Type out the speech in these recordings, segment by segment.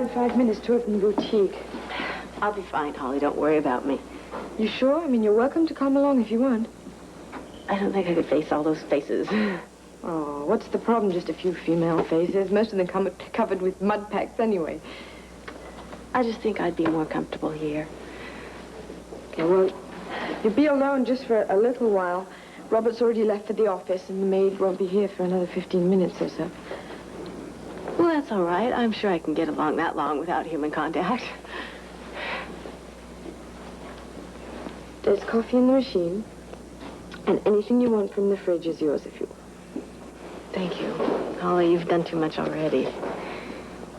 in 5 minutes to open the boutique. I'll be fine, Holly. Don't worry about me. You sure? I mean, you're welcome to come along if you want. I don't think I could face all those faces. Oh, what's the problem? Just a few female faces. Most of them covered with mud packs anyway. I just think I'd be more comfortable here. Okay, well, you'll be alone just for a little while. Robert's already left for the office, and the maid won't be here for another 15 minutes or so. Well, that's all right. I'm sure I can get along that long without human contact. There's coffee in the machine, and anything you want from the fridge is yours if you want. Thank you. Holly, you've done too much already.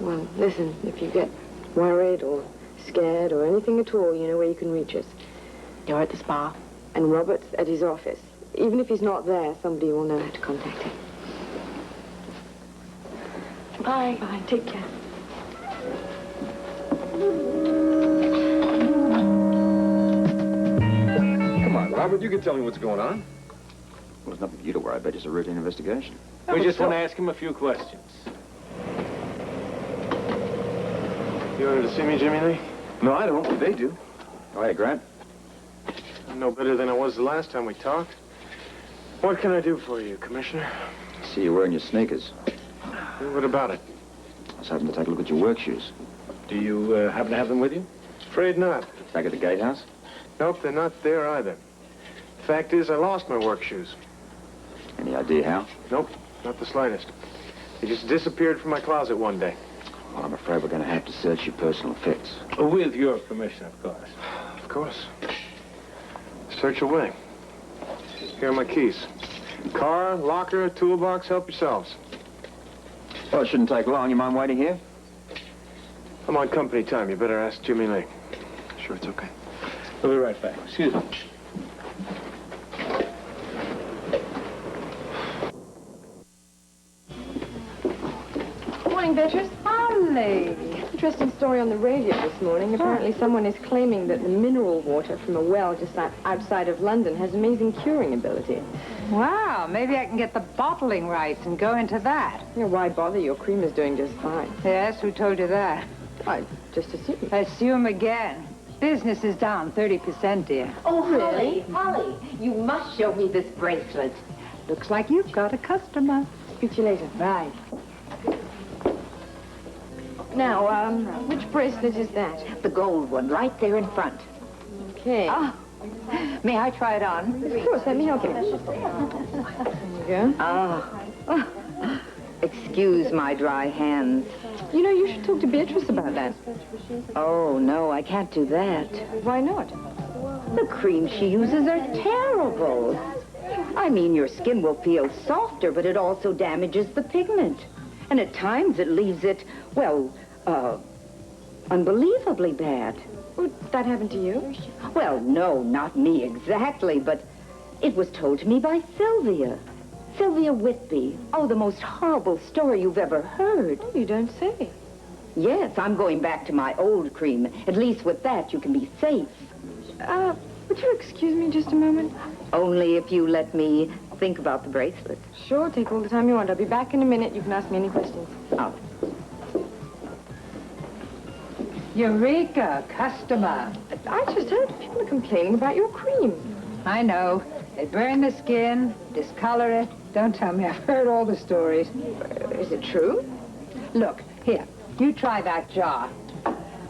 Well, listen, if you get worried or scared or anything at all, you know where you can reach us. You're at the spa? And Robert's at his office. Even if he's not there, somebody will know how to contact him. Bye. Bye. Take care. Come on, Robert, you can tell me what's going on. Well, there's nothing for you to worry about, just a routine investigation. We just want to ask him a few questions. You wanted to see me, Jimmy Lee? No, I don't, but they do. Oh, hey, Grant. I'm no better than I was the last time we talked. What can I do for you, Commissioner? I see you're wearing your sneakers. What about it? I was hoping to take a look at your work shoes. Do you happen to have them with you? Afraid not. Back at the gatehouse? Nope, they're not there either. Fact is, I lost my work shoes. Any idea how? Nope, not the slightest. They just disappeared from my closet one day. Well, I'm afraid we're going to have to search your personal effects. With your permission, of course. Of course. Search away. Here are my keys. Car, locker, toolbox, help yourselves. Well, it shouldn't take long. You mind waiting here? I'm on company time. You better ask Jimmy Lee. Sure, it's okay. We'll be right back. Excuse me. Morning, Beatrice. Holly. Interesting story on the radio this morning. Apparently someone is claiming that the mineral water from a well just outside of London has amazing curing ability. Wow, maybe I can get the bottling rights and go into that. Yeah, why bother? Your cream is doing just fine. Yes, who told you that? I just assumed. Assume again. Business is down 30%, dear. Oh, Holly, Holly, you must show me this bracelet. Looks like you've got a customer. Speak to you later. Right. Now, which bracelet is that? The gold one, right there in front. Okay. Ah, may I try it on? Of course, let me help you. There you go. Ah. Excuse my dry hands. You know, you should talk to Beatrice about that. Oh, no, I can't do that. Why not? The creams she uses are terrible. I mean, your skin will feel softer, but it also damages the pigment. And at times it leaves it, well, unbelievably bad. Would that happen to you? Well, no, not me exactly, but it was told to me by Sylvia. Sylvia Whitby. Oh, the most horrible story you've ever heard. Oh, you don't say. Yes, I'm going back to my old cream. At least with that, you can be safe. Would you excuse me just a moment? Only if you let me think about the bracelet. Sure, take all the time you want. I'll be back in a minute. You can ask me any questions. Oh. Eureka, customer. I just heard people are complaining about your cream. I know. They burn the skin, discolor it. Don't tell me. I've heard all the stories. Is it true? Look, here. You try that jar.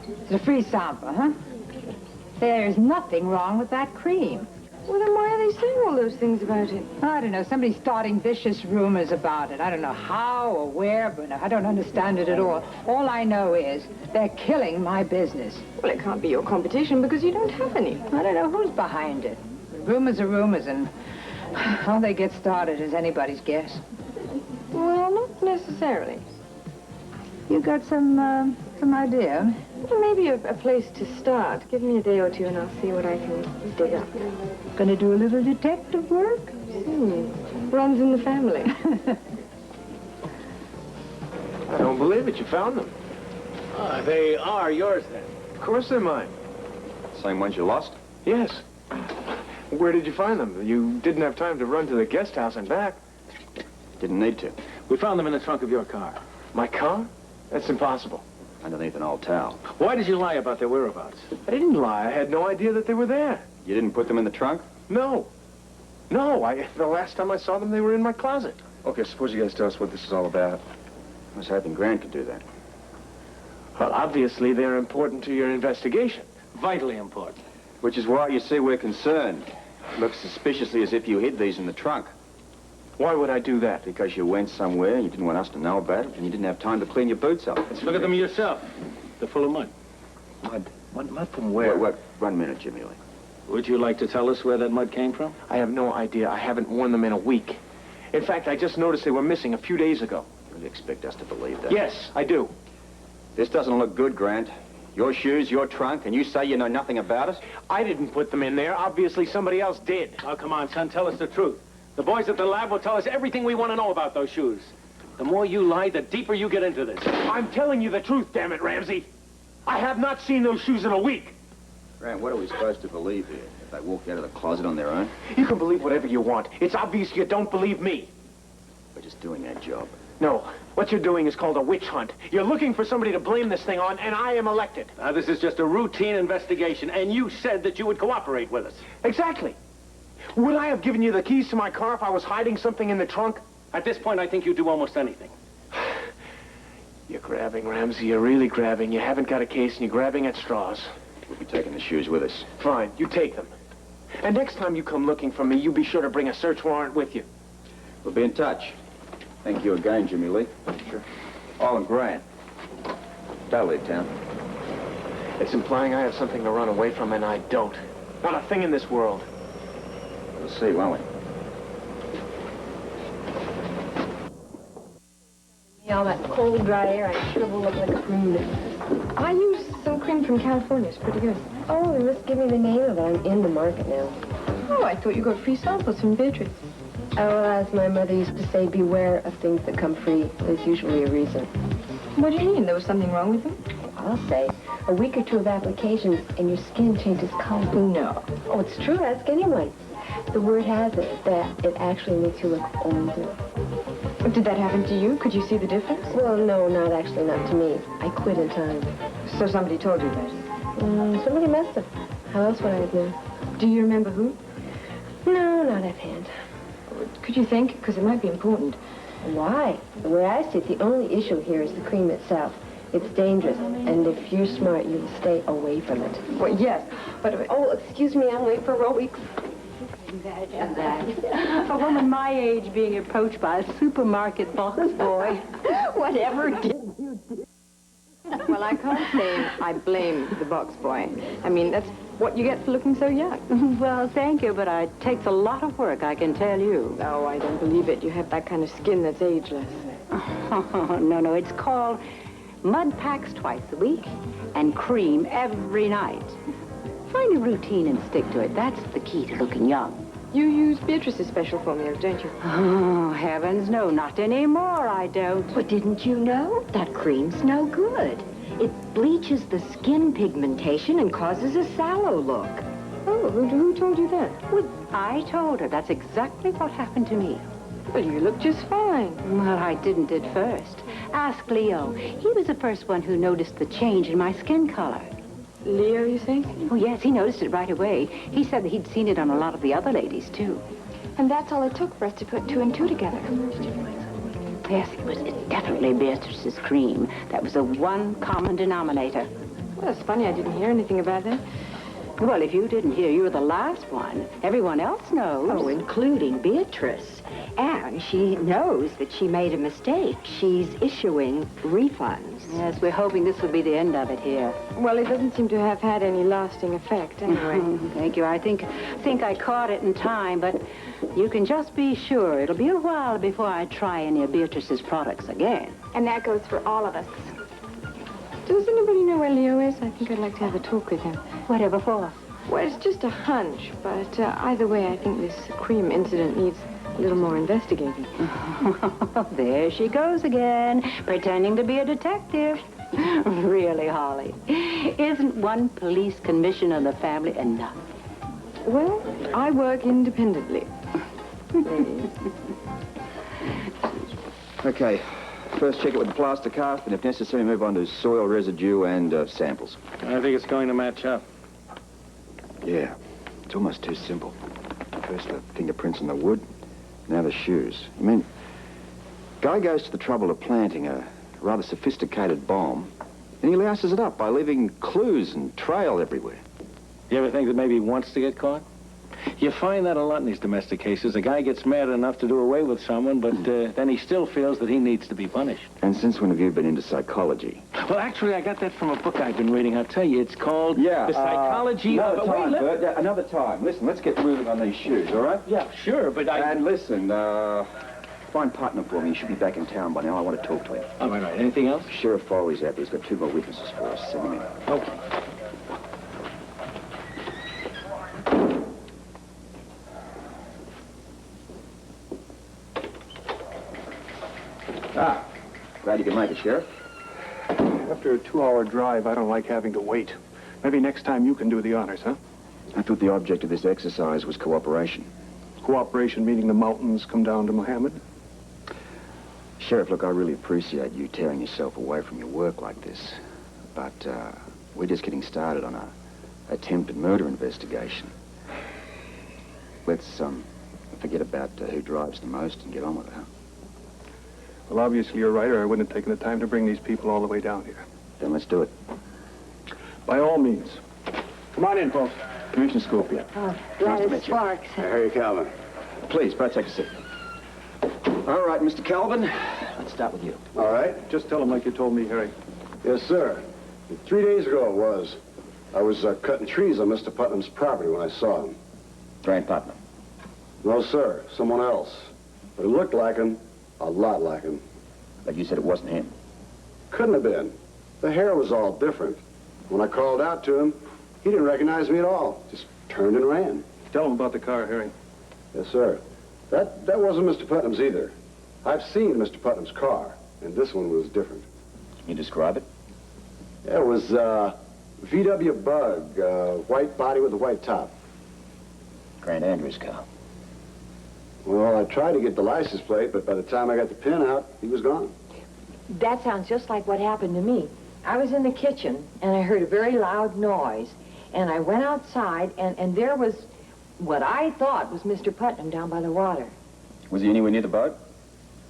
It's a free sample, huh? There's nothing wrong with that cream. Well, then why are they saying all those things about it? I don't know. Somebody's starting vicious rumors about it. I don't know how or where, but I don't understand it at all. All I know is they're killing my business. Well, it can't be your competition because you don't have any. I don't know who's behind it. Rumors are rumors, and how they get started is anybody's guess. Well, not necessarily. You got some idea? Well, maybe a place to start. Give me a day or two and I'll see what I can dig up. Gonna do a little detective work? Runs in the family. I don't believe it. You found them. They are yours, then. Of course they're mine. Same ones you lost? Yes. Where did you find them? You didn't have time to run to the guest house and back. Didn't need to. We found them in the trunk of your car. My car? That's impossible. underneath an old towel. Why did you lie about their whereabouts? I didn't lie. I had no idea that they were there. You didn't put them in the trunk? No. No, the last time I saw them, they were in my closet. Okay, suppose you guys tell us what this is all about. I was hoping Grant could do that. Well, obviously, they're important to your investigation. Vitally important. Which is why, you see, we're concerned. Looks suspiciously as if you hid these in the trunk. Why would I do that? Because you went somewhere, you didn't want us to know about it, and you didn't have time to clean your boots up. Let's look at them yourself. They're full of mud. Mud? Mud from where? Wait, 1 minute, Jimmy Lee. Would you like to tell us where that mud came from? I have no idea. I haven't worn them in a week. In fact, I just noticed they were missing a few days ago. You really expect us to believe that? Yes, I do. This doesn't look good, Grant. Your shoes, your trunk, and you say you know nothing about it? I didn't put them in there. Obviously, somebody else did. Oh, come on, son, tell us the truth. The boys at the lab will tell us everything we want to know about those shoes. The more you lie, the deeper you get into this. I'm telling you the truth, damn it, Ramsey. I have not seen those shoes in a week. Grant, what are we supposed to believe here? If they walked out of the closet on their own? You can believe whatever you want. It's obvious you don't believe me. We're just doing our job. No, what you're doing is called a witch hunt. You're looking for somebody to blame this thing on, and I am elected. Now, this is just a routine investigation, and you said that you would cooperate with us. Exactly. Would I have given you the keys to my car if I was hiding something in the trunk? At this point, I think you'd do almost anything. You're grabbing, Ramsey. You're really grabbing. You haven't got a case, and you're grabbing at straws. We'll be taking the shoes with us. Fine, you take them. And next time you come looking for me, you be sure to bring a search warrant with you. We'll be in touch. Thank you again, Jimmy Lee. Sure. Oh, and Grant. Don't leave town. It's implying I have something to run away from, and I don't. Not a thing in this world. We'll see, won't we? All that cold, dry air, I sure will look like a prune. I use some cream from California. It's pretty good. Oh, you must give me the name of it. I'm in the market now. Oh, I thought you got free samples from Beatrice. Oh, well, as my mother used to say, beware of things that come free. There's usually a reason. What do you mean? There was something wrong with them? I'll say, a week or two of applications and your skin changes color. No. Oh, it's true. Ask anyone. The word has it that it actually makes you look older. Did that happen to you? Could you see the difference? Well, no, not to me. I quit in time. So somebody told you that? Somebody must have. How else would I have known? Do you remember who? No, not offhand. Could you think? Because it might be important. Why? The way I see it, the only issue here is the cream itself. It's dangerous, and if you're smart, you'll stay away from it. Well, yes, but... Oh, excuse me, I'm late for aerobics. Imagine that. A woman my age being approached by a supermarket box boy. Whatever did you do? Well, I can't say I blame the box boy. I mean, that's what you get for looking so young. Well, thank you, but it takes a lot of work, I can tell you. No, I don't believe it. You have that kind of skin that's ageless. No, it's called mud packs twice a week and cream every night. Find a routine and stick to it. That's the key to looking young. You use Beatrice's special formula, don't you? Oh, heavens, no, not anymore, I don't. But didn't you know? That cream's no good. It bleaches the skin pigmentation and causes a sallow look. Oh, who told you that? Well, I told her. That's exactly what happened to me. Well, you look just fine. Well, I didn't at first. Ask Leo. He was the first one who noticed the change in my skin color. Leo, you think? Oh, yes, he noticed it right away. He said that he'd seen it on a lot of the other ladies, too. And that's all it took for us to put 2 and 2 together. Yes, it's definitely Beatrice's cream. That was the one common denominator. Well, it's funny I didn't hear anything about that. Well, if you didn't hear, you were the last one. Everyone else knows. Oh, including Beatrice. And she knows that she made a mistake. She's issuing refunds. Yes, we're hoping this will be the end of it here. Well, it doesn't seem to have had any lasting effect, anyway. Thank you. I think I caught it in time, but you can just be sure it'll be a while before I try any of Beatrice's products again. And that goes for all of us. Does anybody know where Leo is? I think I'd like to have a talk with him. Whatever for? Well, it's just a hunch, but either way, I think this cream incident needs a little more investigating. There she goes again, pretending to be a detective. Really, Holly, isn't one police commission on the family enough? Well, I work independently. Okay. First check it with the plaster cast, and if necessary, move on to soil residue and samples. I think it's going to match up. Yeah, it's almost too simple. First the fingerprints on the wood, now the shoes. I mean, guy goes to the trouble of planting a rather sophisticated bomb, and he louses it up by leaving clues and trail everywhere. You ever think that maybe he wants to get caught? You find that a lot in these domestic cases. A guy gets mad enough to do away with someone, but then he still feels that he needs to be punished. And since when have you been into psychology? Well, actually, I got that from a book I've been reading. I'll tell you, it's called The Psychology of... Another time, Bert. Yeah, another time. Listen, let's get moving on these shoes, all right? Yeah, sure, but And listen, find Putnam for me. He should be back in town by now. I want to talk to him. All right. Anything else? Sheriff Foley's out there. He's got 2 more witnesses for us. Send him in. Okay. Ah, glad you can make it, Sheriff. After a 2-hour drive, I don't like having to wait. Maybe next time you can do the honors, huh? I thought the object of this exercise was cooperation. Cooperation meaning the mountains come down to Mohammed? Sheriff, look, I really appreciate you tearing yourself away from your work like this. But we're just getting started on a attempted murder investigation. Let's forget about who drives the most and get on with it, huh? Well, obviously you're right, or I wouldn't have taken the time to bring these people all the way down here. Then let's do it. By all means. Come on in, folks. Commissioner Scorpio. Oh, Nice to meet you. Sparks. Harry Calvin. Please, both take a seat. All right, Mr. Calvin, let's start with you. All right. Just tell him like you told me, Harry. Yes, sir. 3 days ago it was. I was cutting trees on Mr. Putnam's property when I saw him. Grant Putnam. No, sir. Someone else. But it looked like him. A lot like him. But you said it wasn't him. Couldn't have been. The hair was all different. When I called out to him, he didn't recognize me at all. Just turned and ran. Tell him about the car, Harry. Yes, sir. That wasn't Mr. Putnam's either. I've seen Mr. Putnam's car, and this one was different. Can you describe it? Yeah, it was VW Bug, white body with a white top. Grant Andrews' car. Well, I tried to get the license plate, but by the time I got the pin out, he was gone. That sounds just like what happened to me. I was in the kitchen, and I heard a very loud noise, and I went outside, and there was what I thought was Mr. Putnam down by the water. Was he anywhere near the boat?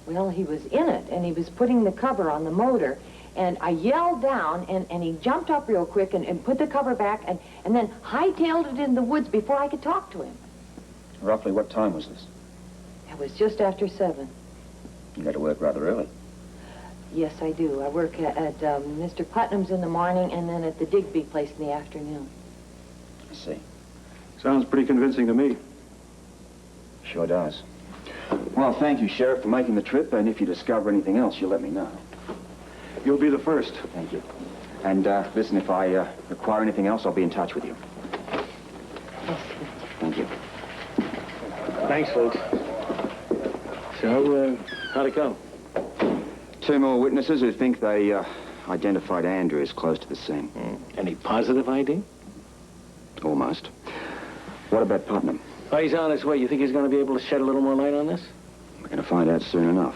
Well, he was in it, and he was putting the cover on the motor, and I yelled down, and he jumped up real quick and put the cover back, and then hightailed it in the woods before I could talk to him. Roughly what time was this? It was just after 7. You got to work rather early. Yes, I do. I work at Mr. Putnam's in the morning and then at the Digby place in the afternoon. I see. Sounds pretty convincing to me. Sure does. Well, thank you, Sheriff, for making the trip, and if you discover anything else, you'll let me know. You'll be the first. Thank you. And, listen, if I require anything else, I'll be in touch with you. Thank you. Thanks, folks. So, how'd it go? 2 more witnesses who think they identified Andrews close to the scene. Any positive ID? Almost. What about Putnam? Oh, he's on his way. You think he's going to be able to shed a little more light on this? We're going to find out soon enough.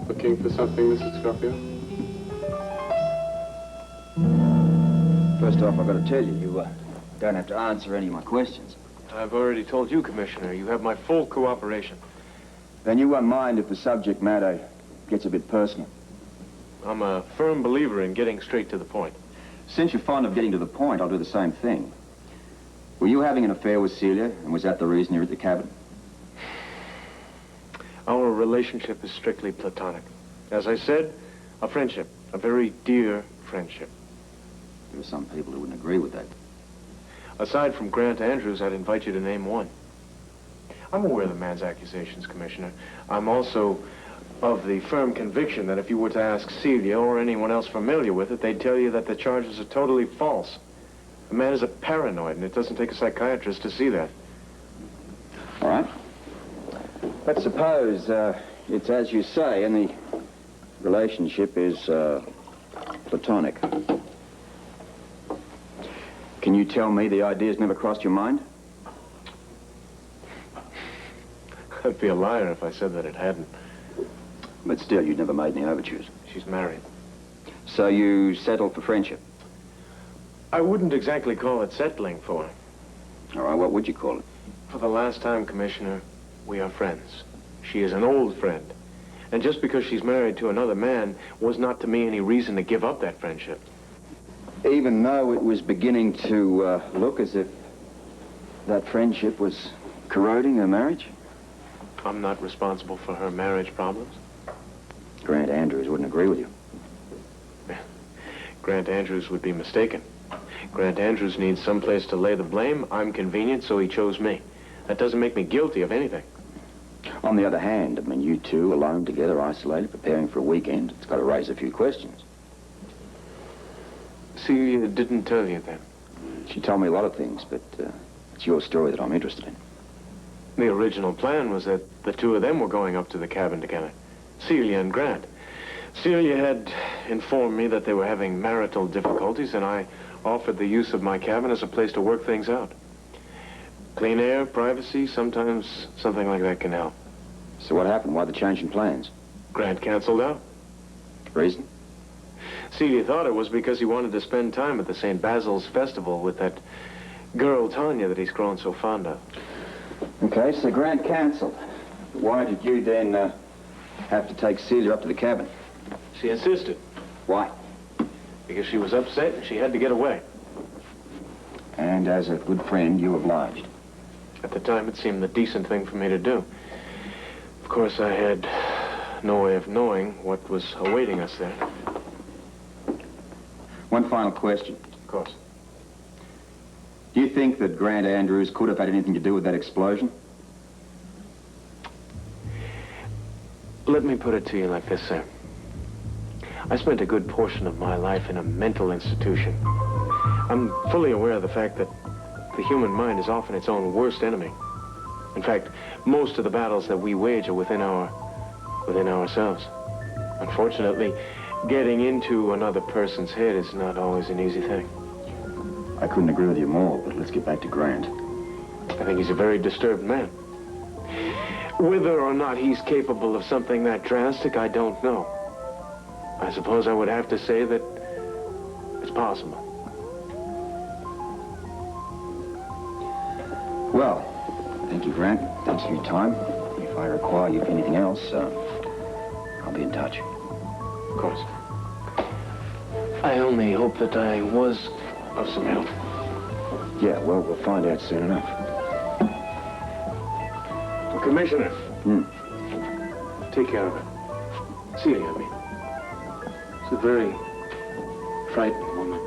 Looking for something, Mrs. Scorpio? First off, I've got to tell you, you don't have to answer any of my questions. I've already told you, Commissioner. You have my full cooperation. Then you won't mind if the subject matter gets a bit personal. I'm a firm believer in getting straight to the point. Since you're fond of getting to the point, I'll do the same thing. Were you having an affair with Celia, and was that the reason you're at the cabin? Our relationship is strictly platonic. As I said, a friendship. A very dear friendship. There are some people who wouldn't agree with that. Aside from Grant Andrews, I'd invite you to name one. I'm aware of the man's accusations, Commissioner. I'm also of the firm conviction that if you were to ask Celia or anyone else familiar with it, they'd tell you that the charges are totally false. The man is a paranoid, and it doesn't take a psychiatrist to see that. All right. Let's suppose it's as you say, and the relationship is platonic. Can you tell me the idea's never crossed your mind? I'd be a liar if I said that it hadn't. But still, you'd never made any overtures. She's married. So you settled for friendship? I wouldn't exactly call it settling for her. All right, what would you call it? For the last time, Commissioner, we are friends. She is an old friend. And just because she's married to another man was not to me any reason to give up that friendship. Even though it was beginning to look as if that friendship was corroding her marriage? I'm not responsible for her marriage problems. Grant Andrews wouldn't agree with you. Grant Andrews would be mistaken. Grant Andrews needs someplace to lay the blame. I'm convenient, so he chose me. That doesn't make me guilty of anything. On the other hand, I mean, you two alone together, isolated, preparing for a weekend, it's got to raise a few questions. Celia didn't tell you then? She told me a lot of things, but it's your story that I'm interested in. The original plan was that the two of them were going up to the cabin together. Celia and Grant. Celia had informed me that they were having marital difficulties, and I offered the use of my cabin as a place to work things out. Clean air, privacy, sometimes something like that can help. So what happened? Why the change in plans? Grant canceled out. Reason? Celia thought it was because he wanted to spend time at the St. Basil's Festival with that girl, Tanya, that he's grown so fond of. Okay, so Grant canceled. Why did you then have to take Celia up to the cabin? She insisted. Why? Because she was upset and she had to get away. And as a good friend, you obliged. At the time, it seemed the decent thing for me to do. Of course, I had no way of knowing what was awaiting us there. One final question. Of course. Do you think that Grant Andrews could have had anything to do with that explosion? Let me put it to you like this, sir. I spent a good portion of my life in a mental institution. I'm fully aware of the fact that the human mind is often its own worst enemy. In fact, most of the battles that we wage are within ourselves. Unfortunately, getting into another person's head is not always an easy thing. I couldn't agree with you more, but let's get back to Grant. I think he's a very disturbed man. Whether or not he's capable of something that drastic, I don't know. I suppose I would have to say that it's possible. Well, thank you, Grant. Thanks for your time. If I require you for anything else, I'll be in touch. Of course. I only hope that I was of some help. Yeah, well, we'll find out soon enough. Well, Commissioner. Take care of it. Celia, I mean. She's a very frightening woman.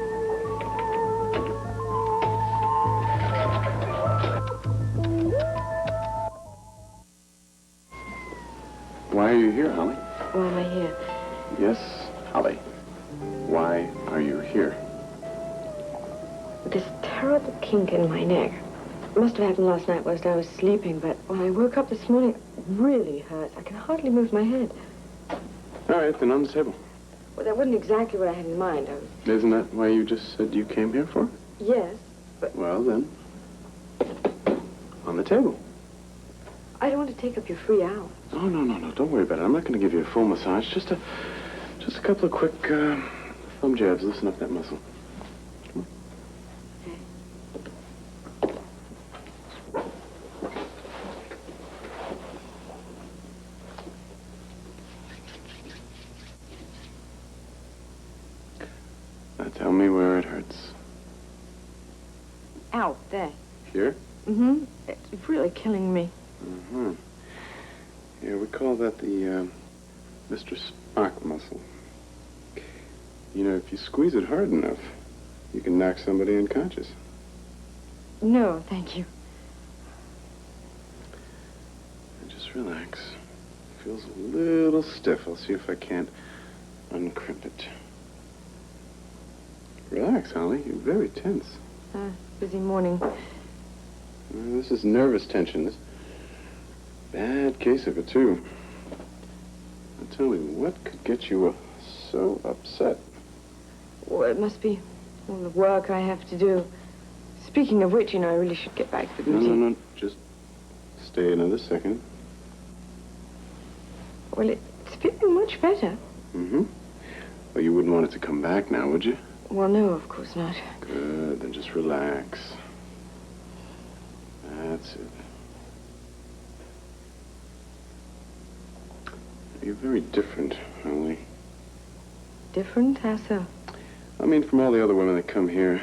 Why are you here, Holly? Why am I here? Yes, Holly. Why are you here? With this terrible kink in my neck. It must have happened last night whilst I was sleeping, but when I woke up this morning, it really hurts. I can hardly move my head. All right, then on the table. Well, that wasn't exactly what I had in mind. Isn't that why you just said you came here for? Yes, but Well, then, on the table. I don't want to take up your free hour. Oh, no. Don't worry about it. I'm not going to give you a full massage. Just a couple of quick thumb jabs. Loosen up that muscle. Now tell me where it hurts. Ow, there. Mm-hmm. It's really killing me. Mm-hmm. Yeah, we call that the Mr. Spock muscle. You know, if you squeeze it hard enough, you can knock somebody unconscious. No, thank you. And just relax. It feels a little stiff. I'll see if I can't uncrimp it. Relax, Holly. You're very tense. Busy morning. This is nervous tension. This bad case of it, too. Now tell me, what could get you so upset? Well, it must be all the work I have to do. Speaking of which, you know, I really should get back to the beauty. No. Just stay another second. Well, it's feeling much better. Mm-hmm. Well, you wouldn't want it to come back now, would you? Well, no, of course not. Good. Then just relax. That's it. You're very different, Holly. Different? How so? I mean, from all the other women that come here.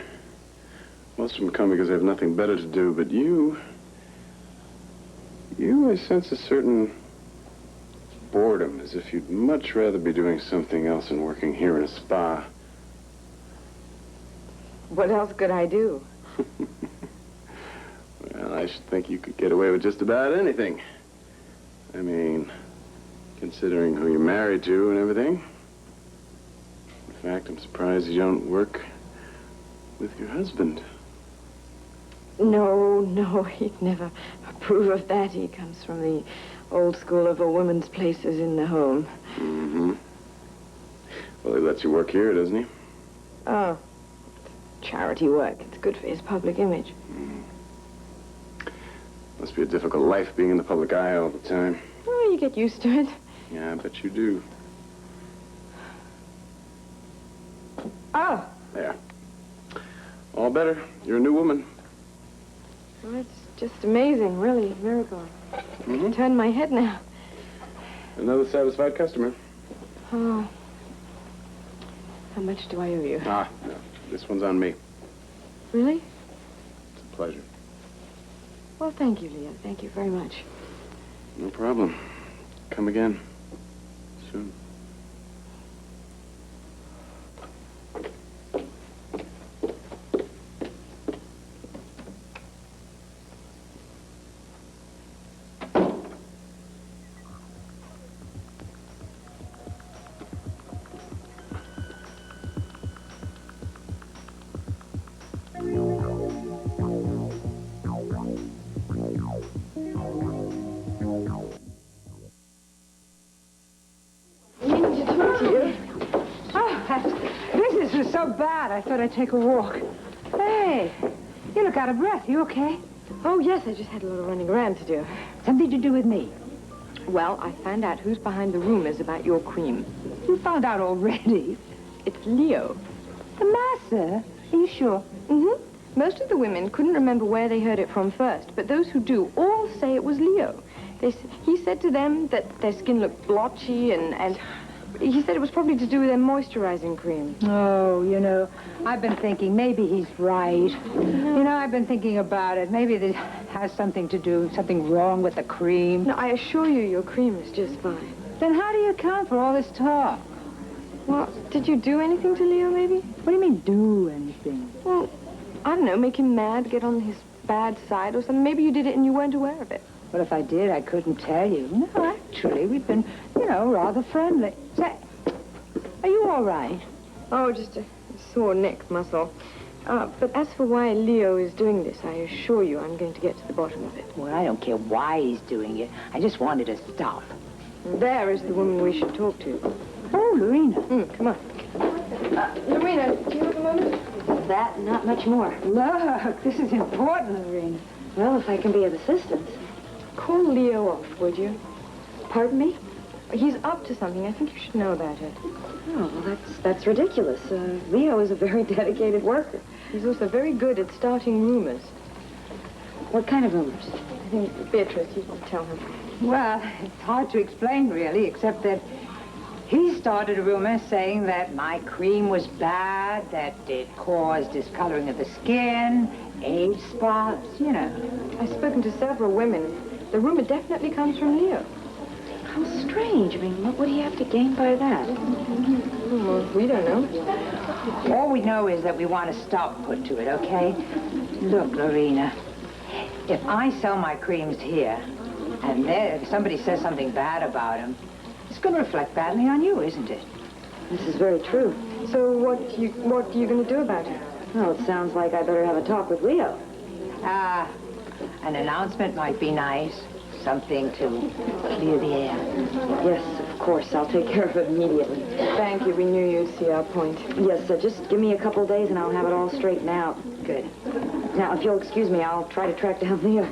Most of them come because they have nothing better to do, but you, I sense a certain boredom, as if you'd much rather be doing something else than working here in a spa. What else could I do? Well, I should think you could get away with just about anything. I mean, considering who you're married to and everything. In fact, I'm surprised you don't work with your husband. No, he'd never approve of that. He comes from the old school of a woman's place is in the home. Mm-hmm. Well, he lets you work here, doesn't he? Oh, charity work. It's good for his public image. Must be a difficult life being in the public eye all the time. Oh, you get used to it. Yeah, I bet you do. Oh, There. All better. You're a new woman. well, it's just amazing, really, a miracle. I can turn my head now. Another satisfied customer. Oh, how much do I owe you? No. This one's on me. Really? It's a pleasure. Well, thank you, Leo. Thank you very much. No problem. Come again. Soon. Business was so bad, I thought I'd take a walk. Hey, you look out of breath. You okay? Oh, yes, I just had a little running around to do. Something to do with me? Well, I found out who's behind the rumors about your cream. You found out already. It's Leo. The master? Are you sure? Mm-hmm. Most of the women couldn't remember where they heard it from first, but those who do all say it was Leo. He said to them that their skin looked blotchy, and he said it was probably to do with their moisturizing cream. Oh, you know, I've been thinking maybe he's right. You know, I've been thinking about it. Maybe this has something to do, something wrong with the cream. No, I assure you your cream is just fine. Then how do you account for all this talk? Well, did you do anything to Leo, maybe? What do you mean, do anything? Well, I don't know, make him mad, get on his bad side or something. Maybe you did it and you weren't aware of it. Well, if I did, I couldn't tell you. No, actually, we've been, you know, rather friendly. Say, are you all right? Oh, just a sore neck muscle. But as for why Leo is doing this, I assure you I'm going to get to the bottom of it. Well, I don't care why he's doing it. I just wanted to stop. There is the woman we should talk to. Oh, Lorena. Come on. Lorena, do you have a moment? That, not much more. Look, this is important, Lorena. Well, if I can be of assistance. Call Leo off, would you? Pardon me? He's up to something. I think you should know about it. Oh, well, that's ridiculous. Leo is a very dedicated worker. He's also very good at starting rumors. What kind of rumors? I think Beatrice, you can tell her. Well, it's hard to explain, really, except that he started a rumor saying that my cream was bad, that it caused discoloring of the skin, age spots, you know. I've spoken to several women. The rumor definitely comes from Leo. How strange. I mean, what would he have to gain by that? Well, we don't know. All we know is that we want a stop put to it, okay? Look, Lorena, if I sell my creams here, and then if somebody says something bad about them, it's going to reflect badly on you, isn't it? This is very true. So what are you going to do about it? Well, it sounds like I better have a talk with Leo. An announcement might be nice. Something to clear the air. Yes, of course. I'll take care of it immediately. Thank you. We knew you'd see our point. Yes, just give me a couple of days and I'll have it all straightened out. Good. Now, if you'll excuse me, I'll try to track down Leo.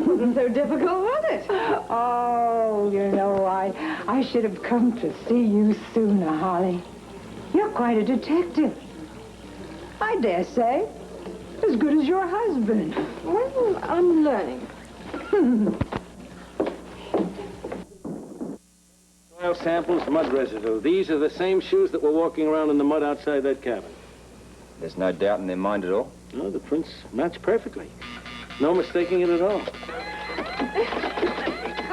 Wasn't so difficult, was it? Oh, you know, I should have come to see you sooner, Holly. You're quite a detective. I dare say. As good as your husband. Well, I'm learning. Soil samples, mud residue. These are the same shoes that were walking around in the mud outside that cabin. There's no doubt in their mind at all. No, the prints match perfectly. No mistaking it at all.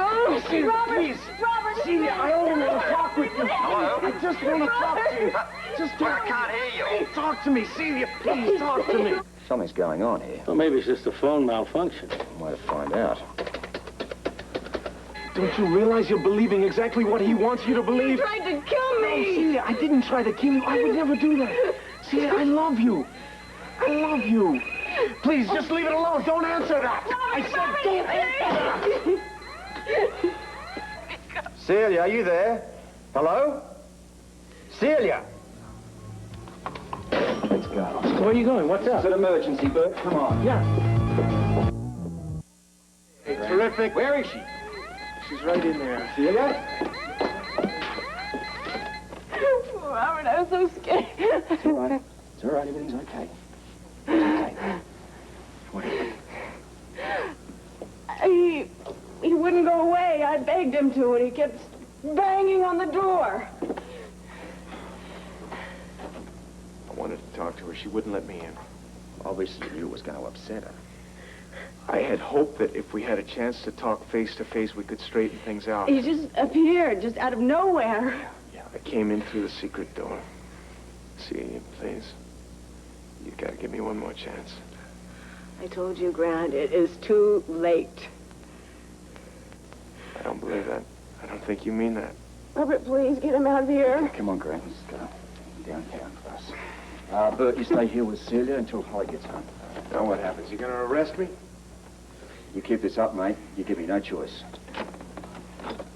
Oh, Robert! Please. Robert! Celia, I only want to talk with you. Hello? I just want to talk to you. Just talk. I can't hear you. Talk to me, Celia. Please talk to me. Something's going on here. Well, maybe it's just a phone malfunction. Way to find out. Don't you realize you're believing exactly what he wants you to believe? He tried to kill No, me! Celia, I didn't try to kill you. I would never do that. Celia, I love you. I love you. Please, just leave it alone. Don't answer that. I said don't answer that. Celia, are you there? Hello? Celia! Let's go. Where are you going? What's up? It's an emergency, Bert. Come on. Yeah. Hey, terrific. Where is she? She's right in there. Celia? Robert, I'm so scared. It's all right. It's all right. Everything's okay. It's okay. What happened? He wouldn't go away. I begged him to, and he kept banging on the door. I wanted to talk to her. She wouldn't let me in. Obviously, you knew it was going to upset her. I had hoped that if we had a chance to talk face to face, we could straighten things out. He just appeared, just out of nowhere. Yeah, I came in through the secret door. Celia, please. You gotta give me one more chance. I told you, Grant, it is too late. I don't believe that. I don't think you mean that. Robert, please get him out of here. Come on, Grant. Let's go. Downtown first. Bert, you stay here with Celia until Holly gets home. Now what happens? You gonna arrest me? You keep this up, mate, you give me no choice.